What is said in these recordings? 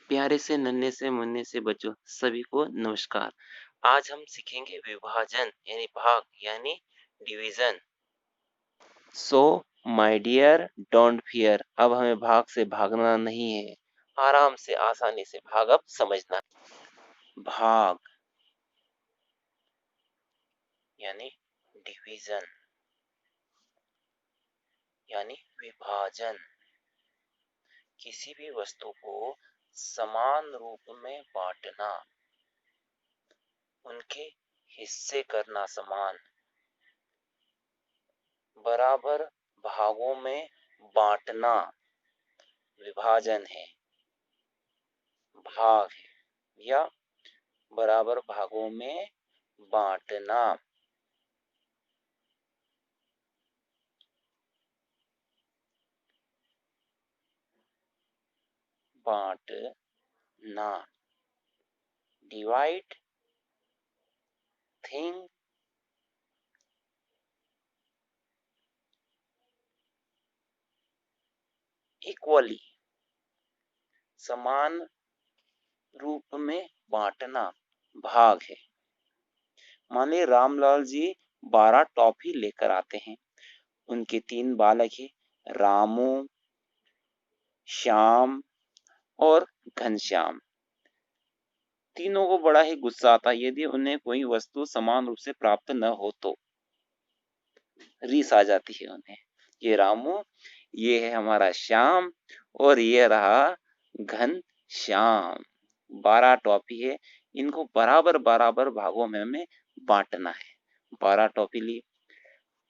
प्यारे से नन्हे से मुन्ने से बच्चों सभी को नमस्कार। आज हम सीखेंगे विभाजन यानी भाग यानी division. So my dear don't fear, अब हमें भाग से भागना नहीं है, आराम से आसानी से भाग अब समझना। भाग यानी डिवीजन यानी विभाजन। किसी भी वस्तु को समान रूप में बांटना, उनके हिस्से करना समान, बराबर भागों में बांटना विभाजन है, भाग है, या बराबर भागों में बांटना। बांटना, डिवाइड थिंग इक्वली, समान रूप में बांटना भाग है। मान लीजिए रामलाल जी 12 टॉफी लेकर आते हैं। उनके 3 बालक हैं, रामू, श्याम और घनश्याम। तीनों को बड़ा ही गुस्सा आता है यदि उन्हें कोई वस्तु समान रूप से प्राप्त न हो तो। रीस आ जाती है उन्हें। ये रामू, ये है हमारा श्याम और ये रहा घनश्याम। 12 टॉफी है, इनको बराबर बराबर भागों में हमें बांटना है। 12 टॉफी ली।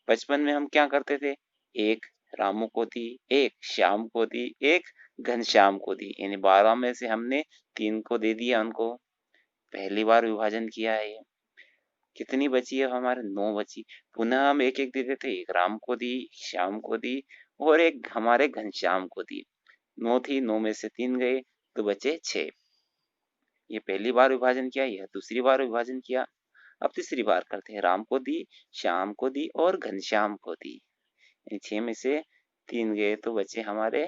बचपन में हम क्या करते थे, एक रामू को दी, एक श्याम को दी, एक घनश्याम को दी, यानी 12 में से हमने 3 को दे दिया उनको। पहली बार विभाजन किया है ये। कितनी बची है हमारे, 9 बची। पुनः हम एक एक देते थे, एक राम को दी, श्याम को दी और एक हमारे घनश्याम को दी। 9 थी, 9 में से 3 गए तो बचे 6। ये पहली बार विभाजन किया, यह दूसरी बार विभाजन किया। अब तीसरी बार करते हैं, राम को दी, श्याम को दी और घनश्याम को दी। 6 में से 3 गए तो बचे हमारे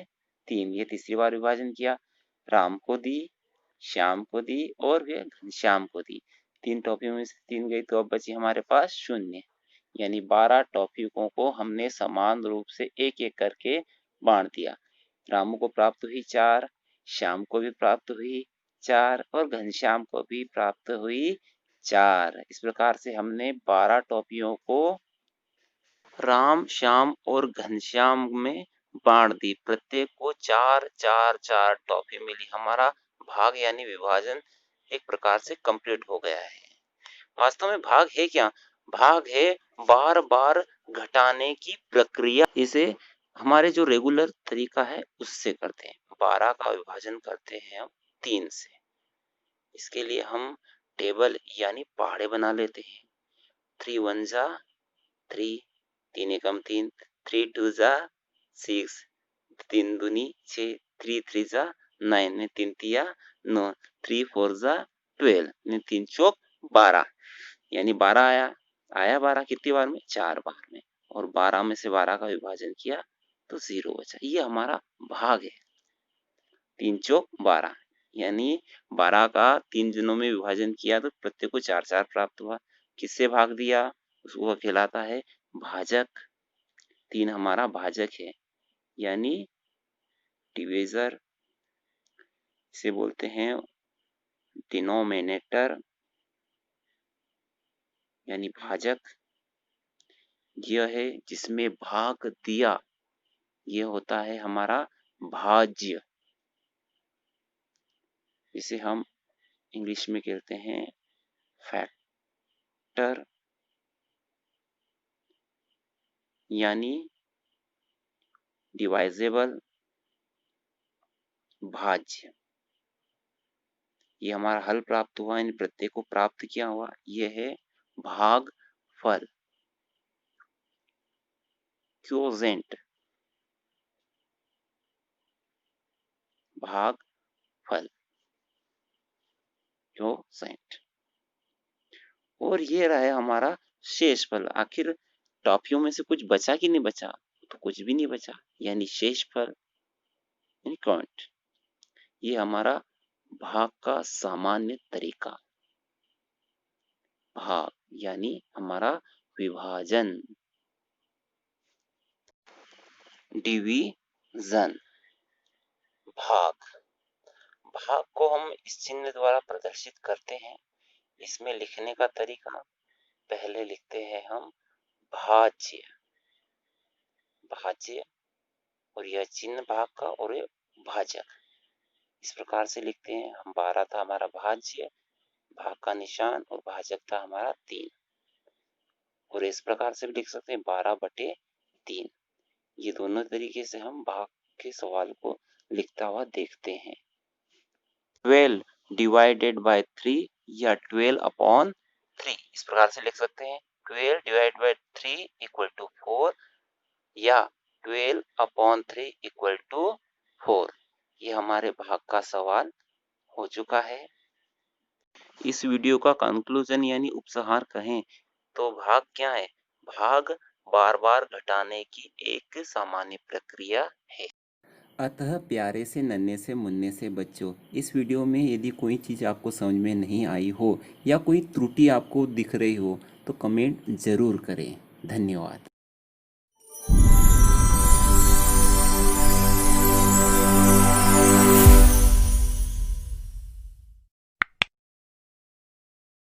3। ये तीसरी बार विभाजन किया, राम को दी, श्याम को दी और फिर घनश्याम को दी। 3 टॉफियों में से 3 गई तो अब बची हमारे पास 0, यानी 12 टॉफियों को हमने समान रूप से एक एक करके बांट दिया। रामू को प्राप्त हुई 4, श्याम को भी प्राप्त हुई 4 और घनश्याम को भी प्राप्त हुई 4। इस प्रकार से हमने 12 टॉफियों को राम, श्याम और घनश्याम में बांट दी। प्रत्येक को 4 4 4 टॉफी मिली। हमारा भाग यानी विभाजन एक प्रकार से कंप्लीट हो गया है। वास्तव में भाग है क्या? भाग है बार बार घटाने की प्रक्रिया। इसे हमारे जो रेगुलर तरीका है उससे करते हैं। 12 का विभाजन करते हैं हम 3 से। इसके लिए हम टेबल यानी पहाड़े बना लेते हैं। 3 1 जा 3, 3 एकम 3, 3 2 जा 6, 3 दूनी 6, 3 3 जा 9, 3 तिया 9, 3 4 जा 12, 3 चौक 12, यानी 12 आया 12 कितनी बार में, 4 बार में। और 12 में से 12 का विभाजन किया तो 0 बचा। ये हमारा भाग है। 3 चौक 12, यानी 12 का 3 दिनों में विभाजन किया तो प्रत्येक को 4 4 प्राप्त हुआ। किससे भाग दिया, उसको कहलाता है भाजक। 3 हमारा भाजक है, यानी डिविजर। इसे बोलते हैं डिनोमिनेटर, यानी भाजक। यह है जिसमें भाग दिया, यह होता है हमारा भाज्य, जिसे हम इंग्लिश में कहते हैं फैक्टर, यानी डिवाइजेबल, भाज्य। ये हमारा हल प्राप्त हुआ, इन प्रत्येक को प्राप्त किया हुआ, यह है भागफल, क्वोशेंट, भागफल, क्वोशेंट। और ये रहा हमारा शेषफल। आखिर टॉफियों में से कुछ बचा कि नहीं बचा, तो कुछ भी नहीं बचा, यानी शेषफल, यानी क्वांट। ये हमारा भाग का सामान्य तरीका। भाग यानी हमारा विभाजन। डिवीजन। भाग। भाग को हम इस चिन्ह द्वारा प्रदर्शित करते हैं। इसमें लिखने का तरीका, पहले लिखते हैं हम भाज्य। भाज्य और यह चिन्ह भाग का और ये भाजक। इस प्रकार से लिखते हैं हम। 12 था हमारा भाज्य, भाग का निशान, और भाजक था हमारा 3। और इस प्रकार से भी लिख सकते हैं 12/3। ये दोनों तरीके से हम भाग के सवाल को लिखता हुआ देखते हैं। 12 डिवाइडेड बाय 3 या 12/3 इस प्रकार से लिख सकते हैं। 12 डिवाइडेड बाय 3 इक्वल टू 4 या 12/3 इक्वल टू 4। ये हमारे भाग का सवाल हो चुका है। इस वीडियो का कंक्लूजन यानी उपसंहार कहें तो भाग क्या है? भाग बार बार घटाने की एक सामान्य प्रक्रिया है। अतः प्यारे से नन्हे से मुन्ने से बच्चों, इस वीडियो में यदि कोई चीज़ आपको समझ में नहीं आई हो या कोई त्रुटि आपको दिख रही हो तो कमेंट ज़रूर करें। धन्यवाद।